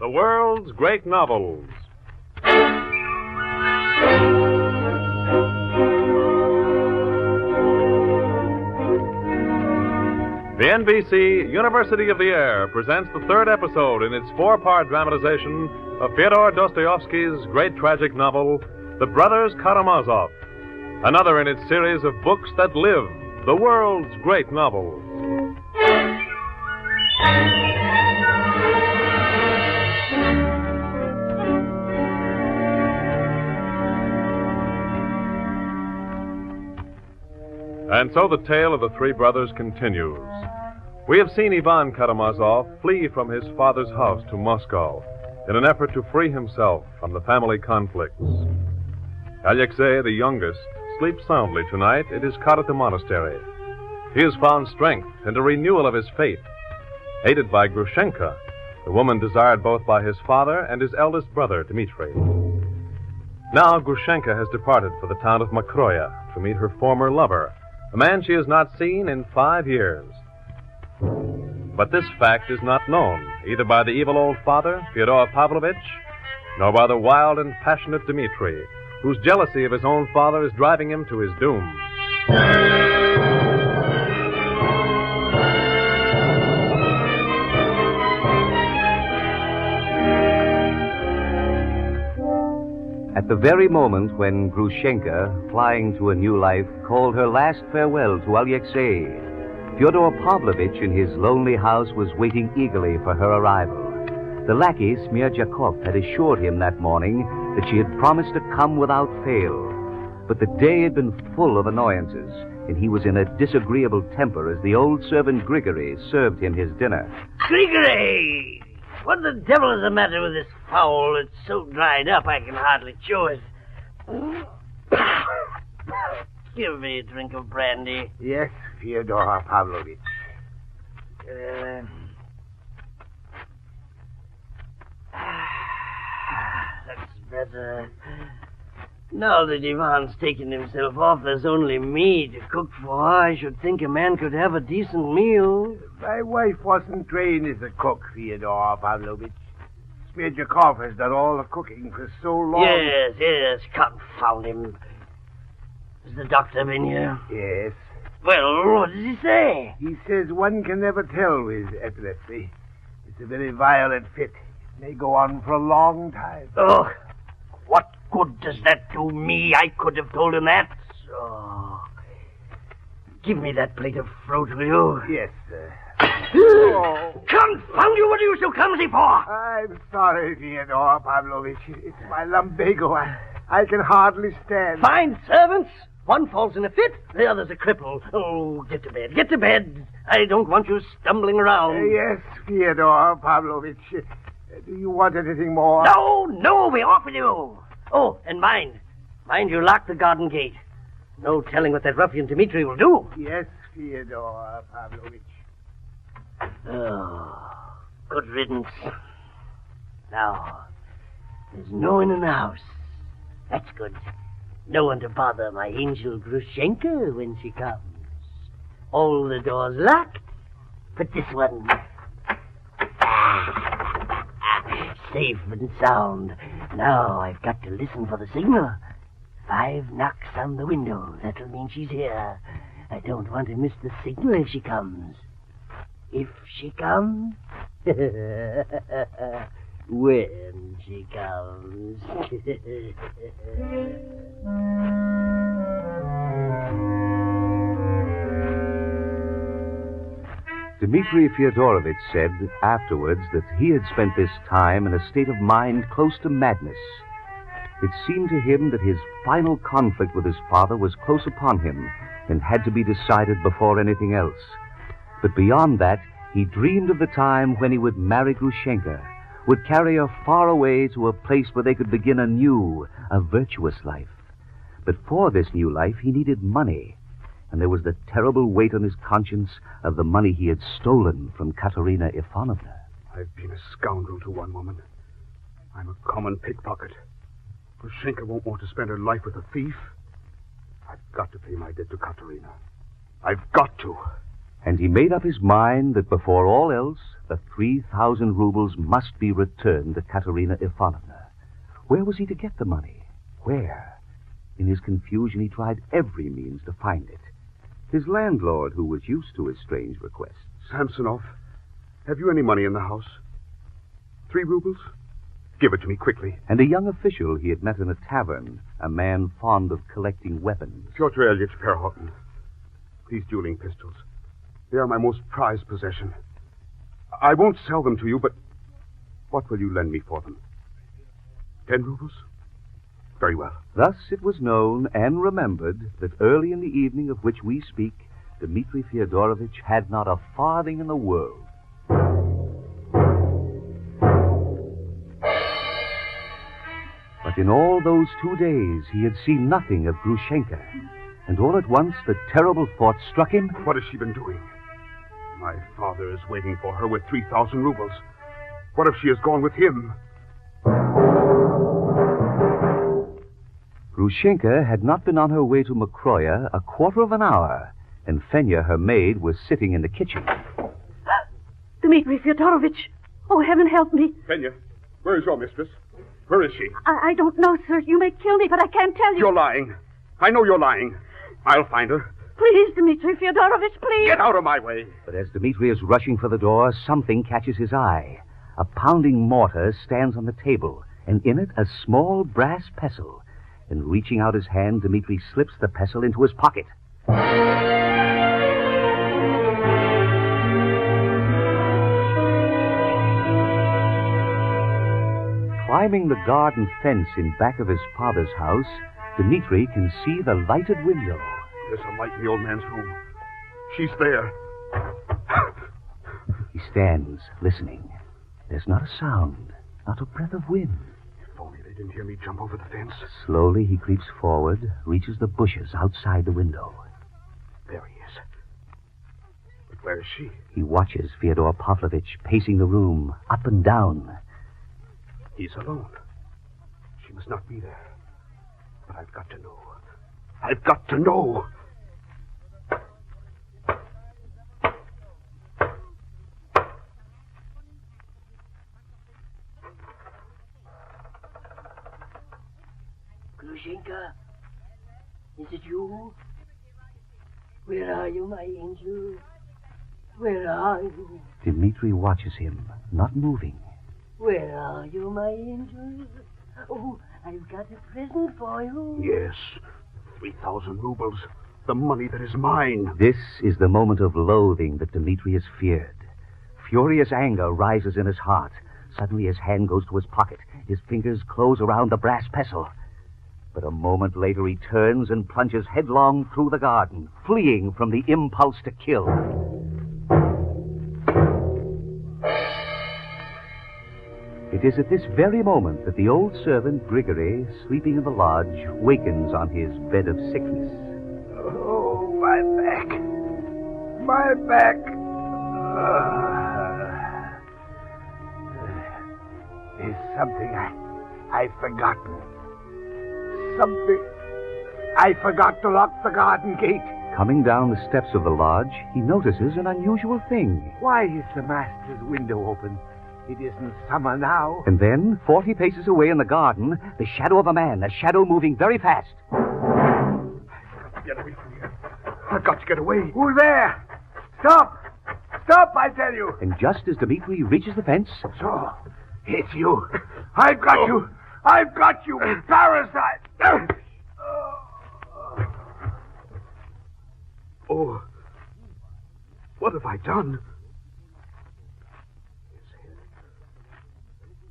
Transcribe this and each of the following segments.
the world's great novels. The NBC University of the Air presents the third episode in its four-part dramatization of Fyodor Dostoevsky's great tragic novel, The Brothers Karamazov, another in its series of books that live, the world's great novels. And so the tale of the three brothers continues. We have seen Ivan Karamazov flee from his father's house to Moscow in an effort to free himself from the family conflicts. Alexei, the youngest, sleeps soundly tonight in his cot at the monastery. He has found strength and a renewal of his faith. Aided by Grushenka, the woman desired both by his father and his eldest brother, Dmitri. Now Grushenka has departed for the town of Makroya to meet her former lover, a man she has not seen in 5 years. But this fact is not known either by the evil old father, Fyodor Pavlovich, nor by the wild and passionate Dmitri, whose jealousy of his own father is driving him to his doom. At the very moment when Grushenka, flying to a new life, called her last farewell to Alexei, Fyodor Pavlovich in his lonely house was waiting eagerly for her arrival. The lackey, Smerdyakov, had assured him that morning that she had promised to come without fail. But the day had been full of annoyances, and he was in a disagreeable temper as the old servant Grigory served him his dinner. Grigory! What the devil is the matter with this fowl? It's so dried up I can hardly chew it. Give me a drink of brandy. Yes, Fyodor Pavlovich. That's better. Now that Ivan's taken himself off, there's only me to cook for. I should think a man could have a decent meal. My wife wasn't trained as a cook, Fyodor Pavlovich. Smerdyakov has done all the cooking for so long. Yes, confound him. Has the doctor been here? Yes. Well, what does he say? He says one can never tell with epilepsy. It's a very violent fit. It may go on for a long time. Oh, what good does that do me? I could have told him that. Oh. Give me that plate of fruit, will you? Yes, sir. Oh. Confound you! What are you so clumsy for? I'm sorry, Fyodor Pavlovich. It's my lumbago. I can hardly stand. Fine servants. One falls in a fit, the other's a cripple. Oh, get to bed, get to bed. I don't want you stumbling around. Yes, Fyodor Pavlovich. Do you want anything more? No, we're off with you. Oh, and mind you lock the garden gate. No telling what that ruffian Dmitri will do. Yes, Fyodor Pavlovich. Oh, good riddance. Now, there's no one in the house. That's good. No one to bother my angel Grushenka when she comes. All the doors locked, but this one safe and sound. Now I've got to listen for the signal. 5 knocks on the window. That'll mean she's here. I don't want to miss the signal if she comes. If she comes... when she comes. Dmitri Fyodorovich said afterwards that he had spent this time in a state of mind close to madness. It seemed to him that his final conflict with his father was close upon him and had to be decided before anything else. But beyond that, he dreamed of the time when he would marry Grushenka, would carry her far away to a place where they could begin anew, a virtuous life. But for this new life, he needed money, and there was the terrible weight on his conscience of the money he had stolen from Katerina Ivanovna. I've been a scoundrel to one woman. I'm a common pickpocket. Grushenka won't want to spend her life with a thief. I've got to pay my debt to Katerina. I've got to. And he made up his mind that before all else, the 3,000 rubles must be returned to Katerina Ivanovna. Where was he to get the money? Where? In his confusion, he tried every means to find it. His landlord, who was used to his strange requests. Samsonov, have you any money in the house? 3 rubles? Give it to me quickly. And a young official he had met in a tavern, a man fond of collecting weapons. Pyotr Ilyich Perhotin. These dueling pistols. They are my most prized possession. I won't sell them to you, but what will you lend me for them? 10 rubles? Very well. Thus it was known and remembered that early in the evening of which we speak, Dmitri Fyodorovich had not a farthing in the world. But in all those 2 days, he had seen nothing of Grushenka. And all at once, the terrible thought struck him. What has she been doing? My father is waiting for her with 3,000 rubles. What if she has gone with him? Grushenka had not been on her way to Mokroya a quarter of an hour, and Fenya, her maid, was sitting in the kitchen. Dmitri Fyodorovich! Oh, heaven help me. Fenya, where is your mistress? Where is she? I don't know, sir. You may kill me, but I can't tell you. You're lying. I know you're lying. I'll find her. Please, Dmitri Fyodorovich, please. Get out of my way. But as Dmitri is rushing for the door, something catches his eye. A pounding mortar stands on the table, and in it a small brass pestle. And reaching out his hand, Dmitri slips the pestle into his pocket. Climbing the garden fence in back of his father's house, Dmitri can see the lighted window. There's a light in the old man's room. She's there. He stands, listening. There's not a sound, not a breath of wind. If only they didn't hear me jump over the fence. Slowly he creeps forward, reaches the bushes outside the window. There he is. But where is she? He watches Fyodor Pavlovich pacing the room, up and down. He's alone. She must not be there. But I've got to know. I've got to know. Grushenka, is it you? Where are you, my angel? Where are you? Dmitri watches him, not moving. Where are you, my angel? Oh, I've got a present for you. Yes. 3,000 rubles. The money that is mine. This is the moment of loathing that Dmitri has feared. Furious anger rises in his heart. Suddenly his hand goes to his pocket. His fingers close around the brass pestle. But a moment later he turns and plunges headlong through the garden, fleeing from the impulse to kill. It is at this very moment that the old servant, Grigory, sleeping in the lodge, wakens on his bed of sickness. Oh, my back. My back. There's something I've forgotten. Something. I forgot to lock the garden gate. Coming down the steps of the lodge, he notices an unusual thing. Why is the master's window open? It isn't summer now. And then, 40 paces away in the garden, the shadow of a man, a shadow moving very fast. Get away from here. I've got to get away. Who's there? Stop! Stop, I tell you! And just as Dmitri reaches the fence... So, it's you. I've got you. I've got you, parasite. Oh. What have I done?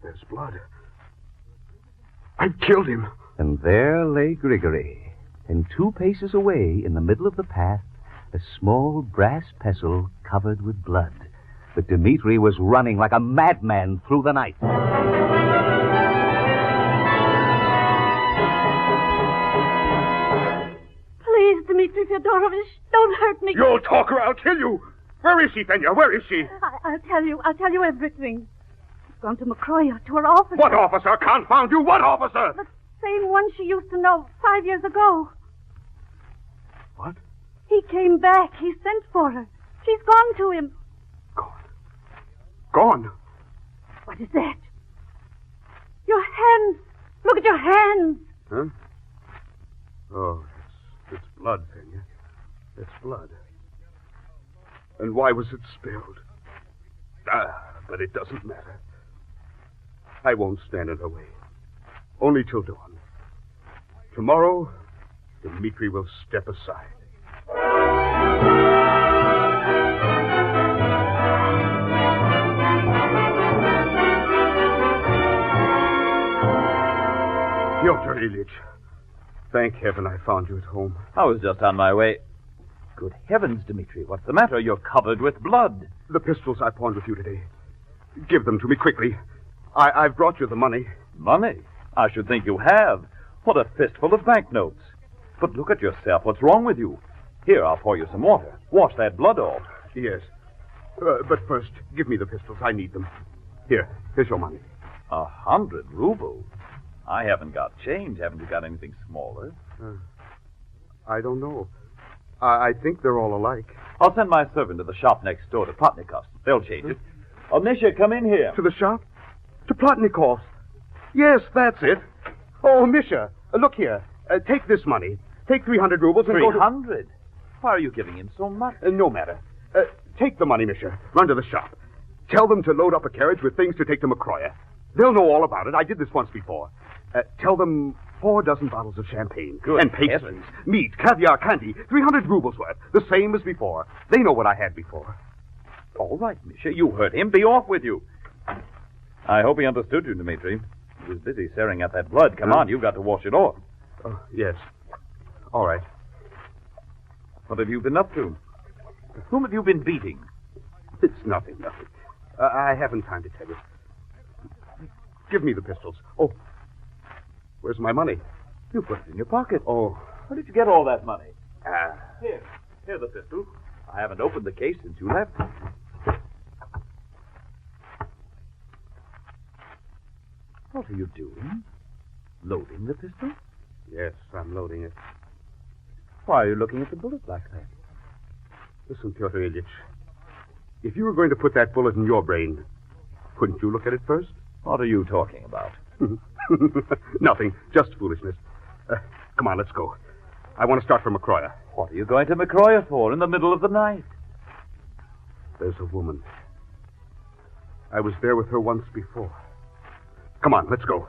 There's blood. I've killed him. And there lay Grigory. And 2 paces away, in the middle of the path, a small brass pestle covered with blood. But Dmitri was running like a madman through the night. Please, Dmitri Fyodorovich, don't hurt me. You'll talk or I'll kill you. Where is she, Fenya? Where is she? I'll tell you everything. She's gone to Mokroya, to her officer. What officer? Confound you, what officer? The same one she used to know 5 years ago. What? He came back. He sent for her. She's gone to him. Gone. Gone? What is that? Your hands. Look at your hands. Huh? Oh, it's blood, Fenya. It's blood. And why was it spilled? But it doesn't matter. I won't stand in her way. Only till dawn. Tomorrow, Dmitri will step aside. Pyotr Ilyich, thank heaven I found you at home. I was just on my way. Good heavens, Dmitri, what's the matter? You're covered with blood. The pistols I pawned with you today. Give them to me quickly. I've brought you the money. Money? I should think you have. What a fistful of banknotes. But look at yourself. What's wrong with you? Here, I'll pour you some water. Wash that blood off. Yes. But first, give me the pistols. I need them. Here's your money. 100 rubles? I haven't got change. Haven't you got anything smaller? I don't know. I think they're all alike. I'll send my servant to the shop next door to Plotnikov's. They'll change it. Oh, Misha, come in here. To the shop? To Plotnikov's? Yes, that's it. Oh, Misha, look here. Take this money. Take 300 rubles and 300? Why are you giving him so much? No matter. Take the money, Misha. Run to the shop. Tell them to load up a carriage with things to take to Makroya. They'll know all about it. I did this once before. Tell them 4 dozen bottles of champagne. Good and pastries, heavens. meat, caviar, candy. 300 rubles worth. The same as before. They know what I had before. All right, Misha. You heard him. Be off with you. I hope he understood you, Dmitri. He was busy staring at that blood. Come on, you've got to wash it off. Oh, yes. All right. What have you been up to? Whom have you been beating? It's nothing. I haven't time to tell you. Give me the pistols. Oh, where's my money? You put it in your pocket. Oh. Where did you get all that money? Here's the pistol. I haven't opened the case since you left. What are you doing? Loading the pistol? Yes, I'm loading it. Why are you looking at the bullet like that? Listen, Pyotr Ilyich. If you were going to put that bullet in your brain, couldn't you look at it first? What are you talking about? Nothing. Just foolishness. Come on, let's go. I want to start from Makroya. What are you going to Makroya for in the middle of the night? There's a woman. I was there with her once before. Come on, let's go.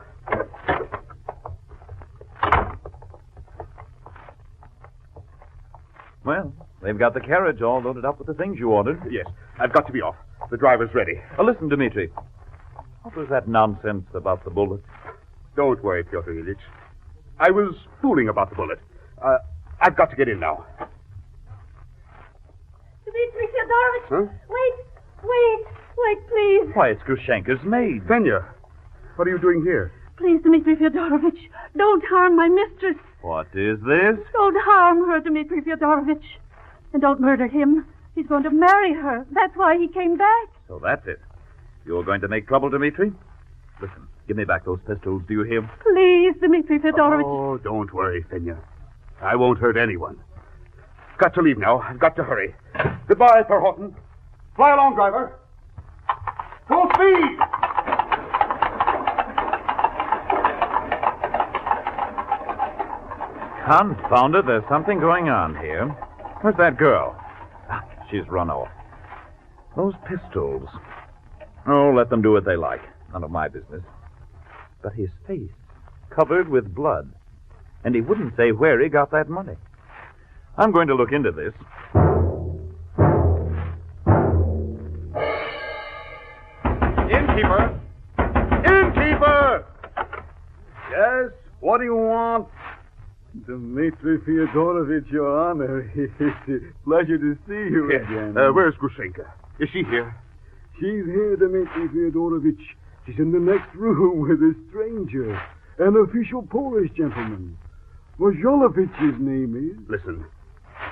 Well, they've got the carriage all loaded up with the things you ordered. Yes, I've got to be off. The driver's ready. Listen, Dmitri. What was that nonsense about the bullet? Don't worry, Pyotr Ilyich. I was fooling about the bullet. I've got to get in now. Dmitri Fyodorovich, Huh? wait, please. Why, it's Grushenka's maid. Fenya, what are you doing here? Please, Dmitri Fyodorovich, don't harm my mistress. What is this? Don't harm her, Dmitri Fyodorovich. And don't murder him. He's going to marry her. That's why he came back. So that's it. You're going to make trouble, Dmitri? Listen, give me back those pistols. Do you hear? Please, Dmitri Fyodorovich. Oh, don't worry, Fenya. I won't hurt anyone. Got to leave now. I've got to hurry. Goodbye, Verhoeven. Fly along, driver. Full speed! Confound it, there's something going on here. Where's that girl? She's run off. Those pistols. Oh, let them do what they like. None of my business. But his face, covered with blood. And he wouldn't say where he got that money. I'm going to look into this. Innkeeper! Innkeeper! Yes? What do you want? Dmitri Fyodorovich, Your Honor. It's a pleasure to see you again. Where's Grushenka? Is she here? She's here, Dmitri Fyodorovich. She's in the next room with a stranger, an official Polish gentleman. Mozholovich's name is. Listen,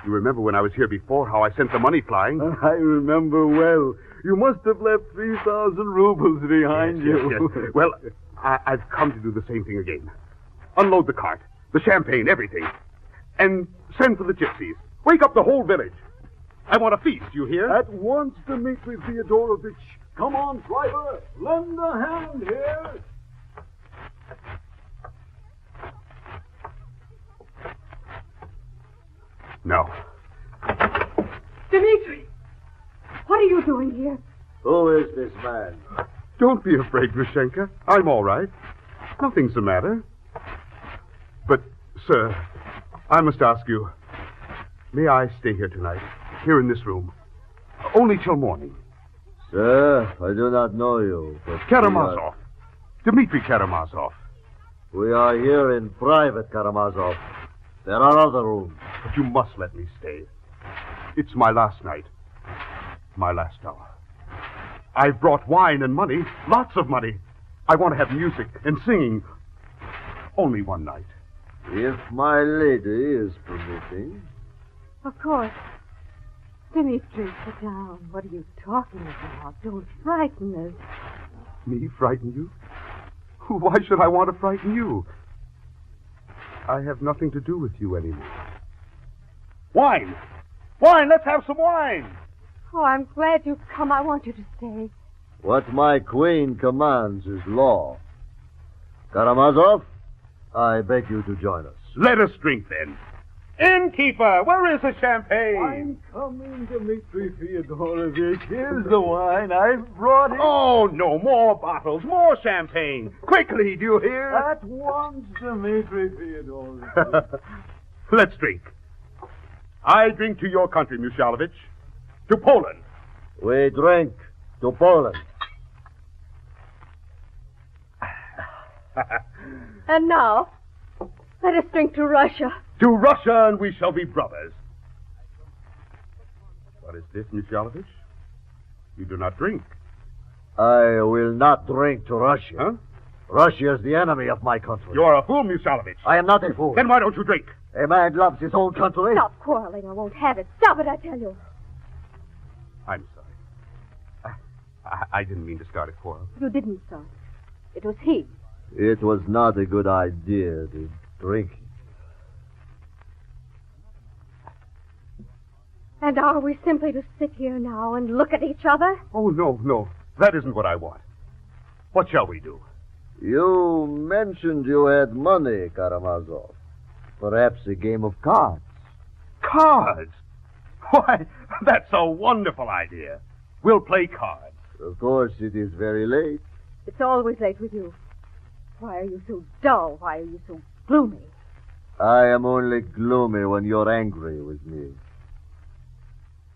you remember when I was here before how I sent the money flying? I remember well. You must have left 3,000 rubles behind you. Yes. Well, I've come to do the same thing again. Unload the cart, the champagne, everything. And send for the gypsies. Wake up the whole village. I want a feast, you hear? At once, Dmitri Fyodorovich. Come on, driver. Lend a hand here. No. Dmitri! What are you doing here? Who is this man? Don't be afraid, Grushenka. I'm all right. Nothing's the matter. But, sir, I must ask you, may I stay here tonight, here in this room? Only till morning. Sir, I do not know you, but... Karamazov. Dmitri Karamazov. We are here in private, Karamazov. There are other rooms. But you must let me stay. It's my last night. My last hour. I've brought wine and money, lots of money. I want to have music and singing. Only one night. If my lady is permitting. Of course. Dmitri, sit down. What are you talking about? Don't frighten us. Me frighten you? Why should I want to frighten you? I have nothing to do with you anymore. Wine! Wine! Let's have some wine! Oh, I'm glad you've come. I want you to stay. What my queen commands is law. Karamazov, I beg you to join us. Let us drink, then. Innkeeper, where is the champagne? I'm coming, Dmitri Fyodorovich. Here's the wine. I've brought it. Oh, no, more bottles, more champagne. Quickly, do you hear? At once, Dmitri Fyodorovich. Let's drink. I drink to your country, Mushalovich. To Poland. We drink to Poland. And now, let us drink to Russia. To Russia, and we shall be brothers. What is this, Mushalovich? You do not drink. I will not drink to Russia. Huh? Russia is the enemy of my country. You are a fool, Mushalovich. I am not a fool. Then why don't you drink? A man loves his own country. Stop quarreling. I won't have it. Stop it, I tell you. I'm sorry. I didn't mean to start a quarrel. You didn't, son. It was he. It was not a good idea to drink. And are we simply to sit here now and look at each other? Oh, no. That isn't what I want. What shall we do? You mentioned you had money, Karamazov. Perhaps a game of cards. Cards? Why, that's a wonderful idea. We'll play cards. Of course, it is very late. It's always late with you. Why are you so dull? Why are you so gloomy? I am only gloomy when you're angry with me.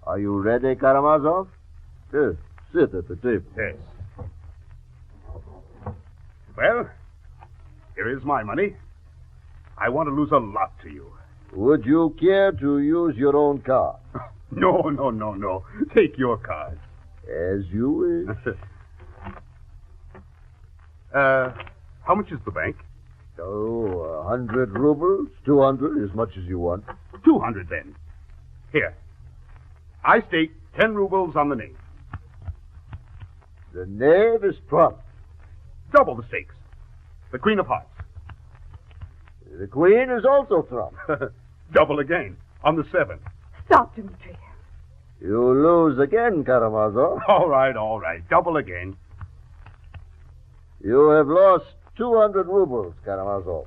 Are you ready, Karamazov? Yes, sit at the table. Yes. Well, here is my money. I want to lose a lot to you. Would you care to use your own card? No. Take your card. As you wish. How much is the bank? 100 rubles, 200, as much as you want. 200, then. Here. I stake 10 rubles on the knave. The knave is trump. Double the stakes. The queen of hearts. The queen is also trump. Double again. On the 7. Stop, Dmitri. You lose again, Karamazov. All right. Double again. You have lost 200 rubles, Karamazov.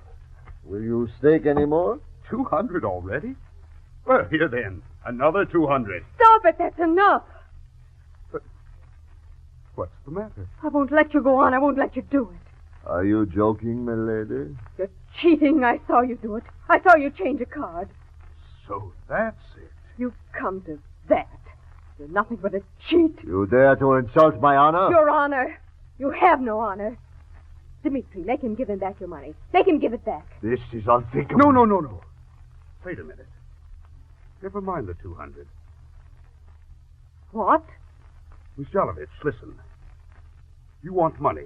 Will you stake any more? 200 already? Well, here then. Another 200. Stop it. That's enough. But what's the matter? I won't let you go on. I won't let you do it. Are you joking, my lady? You're cheating. I saw you do it. I saw you change a card. So that's it. You've come to that. You're nothing but a cheat. You dare to insult my honor? Your honor. You have no honor. Dmitri, make him give him back your money. Make him give it back. This is unthinkable. No. Wait a minute. Never mind the 200. What? Mushalovich, listen. You want money.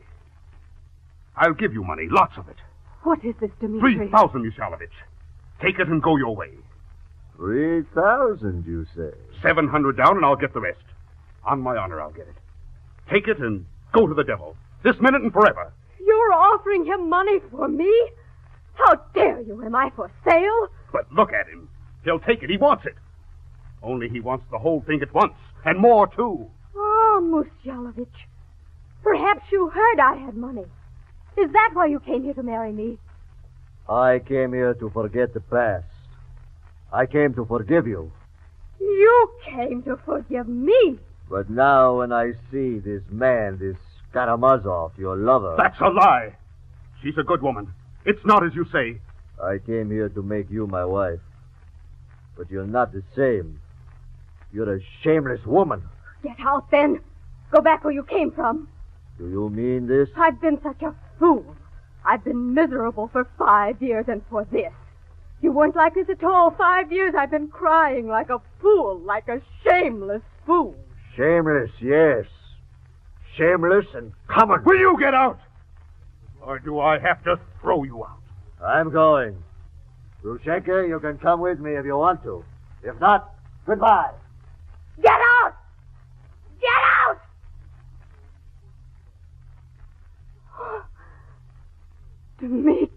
I'll give you money, lots of it. What is this, Dmitri? 3,000, Mushalovich. Take it and go your way. 3,000, you say? 700 down and I'll get the rest. On my honor, I'll get it. Take it and go to the devil. This minute and forever. You're offering him money for me? How dare you? Am I for sale? But look at him. He'll take it. He wants it. Only he wants the whole thing at once, and more, too. Oh, Musyalovich, perhaps you heard I had money. Is that why you came here to marry me? I came here to forget the past. I came to forgive you. You came to forgive me. But now when I see this man, this Karamazov, your lover... That's a lie. She's a good woman. It's not as you say. I came here to make you my wife. But you're not the same. You're a shameless woman. Get out, then. Go back where you came from. Do you mean this? I've been such a fool. I've been miserable for 5 years, and for this. You weren't like this at all. 5 years I've been crying like a fool, like a shameless fool. Shameless, yes. Shameless and common. Will you get out? Or do I have to throw you out? I'm going. Grushenka, you can come with me if you want to. If not, goodbye. Get out! Get out! Dmitri,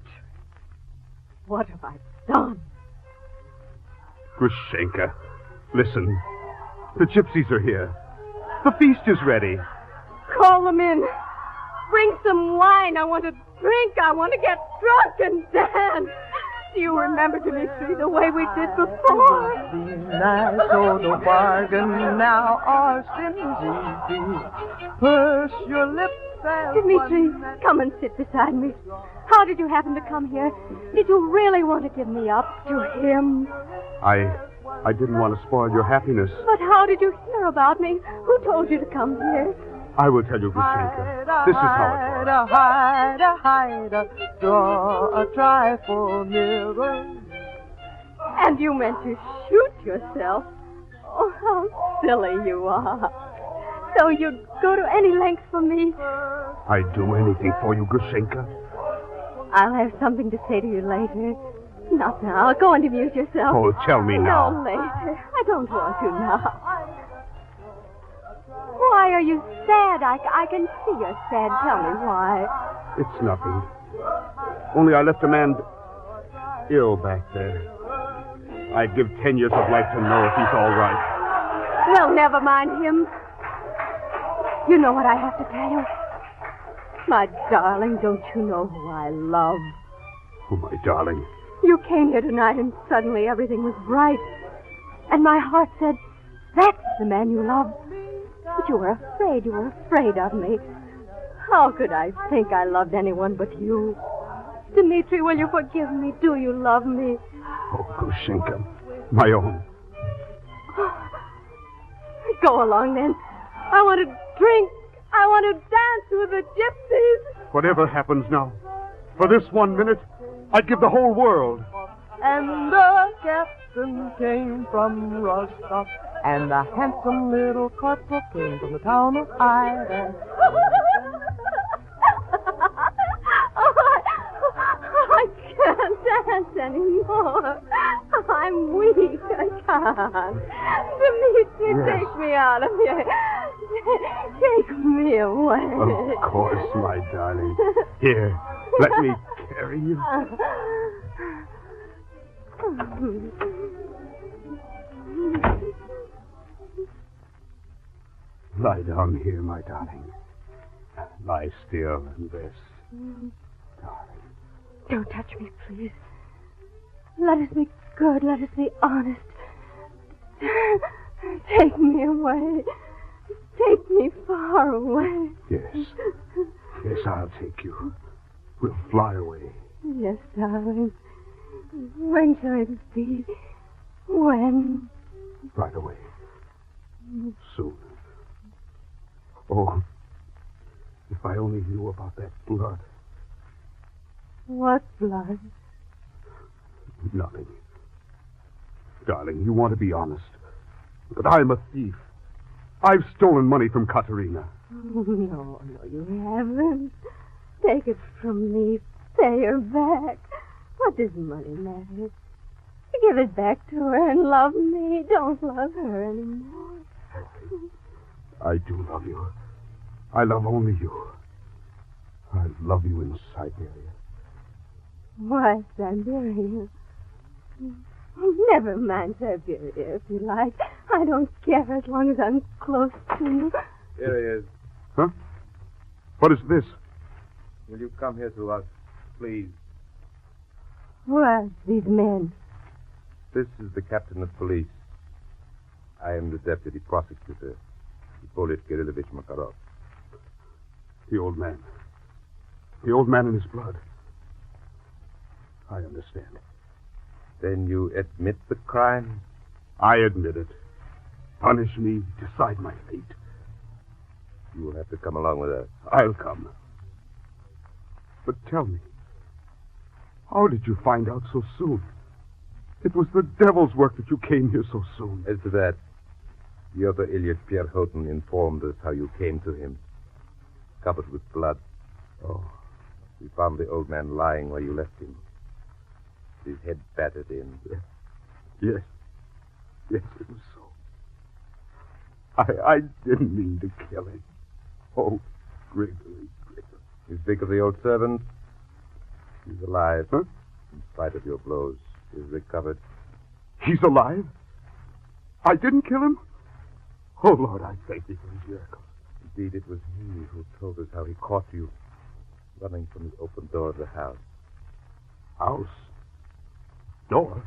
what have I done? Grushenka, listen. The gypsies are here. The feast is ready. Call them in. Bring some wine. I want to drink. I want to get drunk and dance. Do you remember, Dmitri, the way we did before? Nice, oh, no bargain now, our sins easy. Purse your lips and Dmitri, come and sit beside me. How did you happen to come here? Did you really want to give me up to him? I didn't want to spoil your happiness. But how did you hear about me? Who told you to come here? I will tell you, Grushenka. This is how it was. Hide, draw a trifle nearer. And you meant to shoot yourself? Oh, how silly you are. So you'd go to any length for me? I'd do anything for you, Grushenka. I'll have something to say to you later. Not now. Go and amuse yourself. Oh, tell me now. No, later. I don't want to now. Why are you sad? I can see you're sad. Tell me why. It's nothing. Only I left a man ill back there. I'd give 10 years of life to know if he's all right. Well, never mind him. You know what I have to tell you? My darling, don't you know who I love? Oh, my darling. You came here tonight and suddenly everything was bright. And my heart said, that's the man you love. But you were afraid of me. How could I think I loved anyone but you? Dmitri, will you forgive me? Do you love me? Oh, Grushenka, my own. Go along then. I want to drink. I want to dance with the gypsies. Whatever happens now, for this 1 minute, I'd give the whole world. And the captain came from Rostov, and the handsome little corporal came from the town of Ida. I can't dance anymore. I'm weak. I can't. Dimitri, Yes. take me out of here. Take me away. Of course, my darling. Here, let me carry you. Lie down here, my darling. Lie still and rest. Darling. Don't touch me, please. Let us be good. Let us be honest. Take me away. Take me far away. Yes. Yes, I'll take you. We'll fly away. Yes, darling. When shall it be? When? Right away. Soon. Oh, if I only knew about that blood. What blood? Nothing. Darling, you want to be honest. But I'm a thief. I've stolen money from Katerina. Oh, no, you haven't. Take it from me. Pay her back. What does money matter? Give it back to her and love me. Don't love her anymore. I do love you. I love only you. I love you in Siberia. Why, Siberia? Oh, never mind, Siberia, if you like. I don't care as long as I'm close to you. Here he is. Huh? What is this? Will you come here to us, please? Who are these men? This is the captain of police. I am the deputy prosecutor, Hippolyte Kirillovich Makarov. The old man. The old man in his blood. I understand. Then you admit the crime? I admit it. Punish me, decide my fate. You will have to come along with us. I'll come. But tell me, how did you find out so soon? It was the devil's work that you came here so soon. As to that, the other Ilyich Pierre Houghton informed us how you came to him. Covered with blood. Oh. We found the old man lying where you left him. His head battered in. Yes. Yes, it was so. I didn't mean to kill him. Oh, Gregory. You speak of the old servant? He's alive. Huh? In spite of your blows. He's recovered. He's alive? I didn't kill him? Oh, Lord, I thank thee for his miracles. Indeed, it was he who told us how he caught you, running from the open door of the house. House? Door?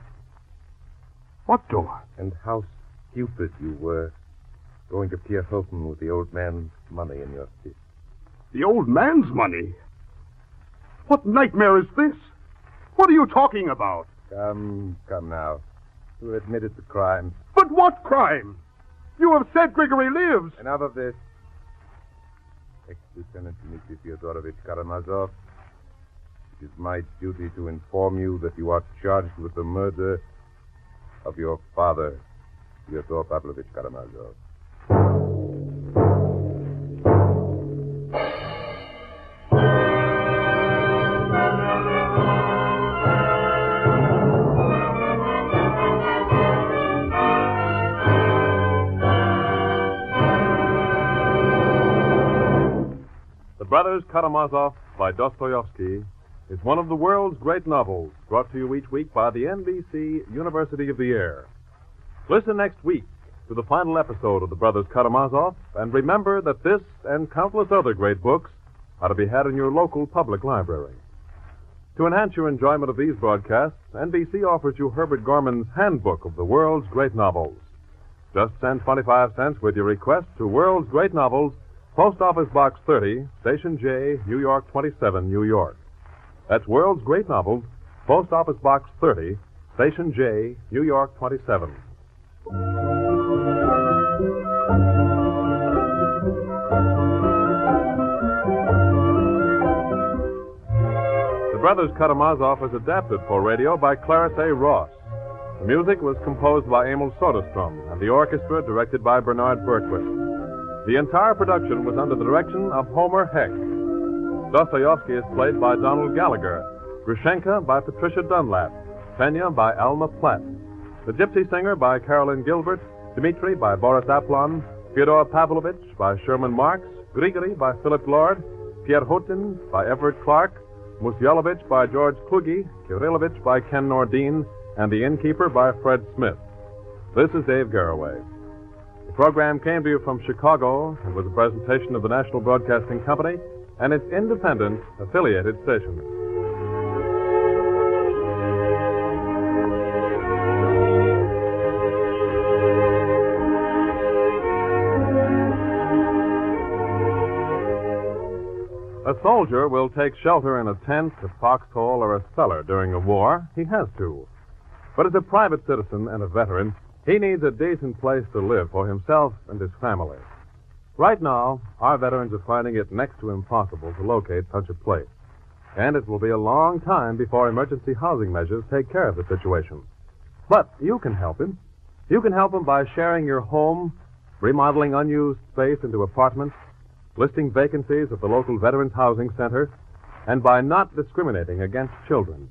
What door? And how stupid you were, going to Pierre Houghton with the old man's money in your fist. The old man's money? What nightmare is this? What are you talking about? Come now. You admitted the crime. But what crime? You have said Grigory lives. Enough of this. Ex-Lieutenant Dmitri Fyodorovich Karamazov, it is my duty to inform you that you are charged with the murder of your father, Fyodor Pavlovich Karamazov. The Brothers Karamazov by Dostoevsky is one of the world's great novels, brought to you each week by the NBC University of the Air. Listen next week to the final episode of The Brothers Karamazov, and remember that this and countless other great books are to be had in your local public library. To enhance your enjoyment of these broadcasts, NBC offers you Herbert Gorman's Handbook of the World's Great Novels. Just send 25 cents with your request to World's Great Novels, Post Office Box 30, Station J, New York 27, New York. That's World's Great Novels, Post Office Box 30, Station J, New York 27. The Brothers Karamazov was adapted for radio by Clarence A. Ross. The music was composed by Emil Soderstrom, and the orchestra directed by Bernard Berquist. The entire production was under the direction of Homer Heck. Dostoevsky is played by Donald Gallagher, Grushenka by Patricia Dunlap, Fenya by Alma Platt, the Gypsy Singer by Carolyn Gilbert, Dmitri by Boris Aplon, Fyodor Pavlovich by Sherman Marks, Grigory by Philip Lord, Pierre Houghton by Everett Clark, Musyalovich by George Kluge, Kirillovich by Ken Nordine, and The Innkeeper by Fred Smith. This is Dave Garraway. The program came to you from Chicago and was a presentation of the National Broadcasting Company and its independent, affiliated stations. A soldier will take shelter in a tent, a foxhole, or a cellar during a war. He has to. But as a private citizen and a veteran, he needs a decent place to live for himself and his family. Right now, our veterans are finding it next to impossible to locate such a place. And it will be a long time before emergency housing measures take care of the situation. But you can help him. You can help him by sharing your home, remodeling unused space into apartments, listing vacancies at the local Veterans Housing Center, and by not discriminating against children.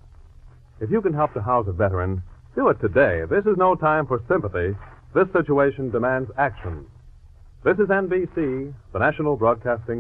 If you can help to house a veteran, do it today. This is no time for sympathy. This situation demands action. This is NBC, the National Broadcasting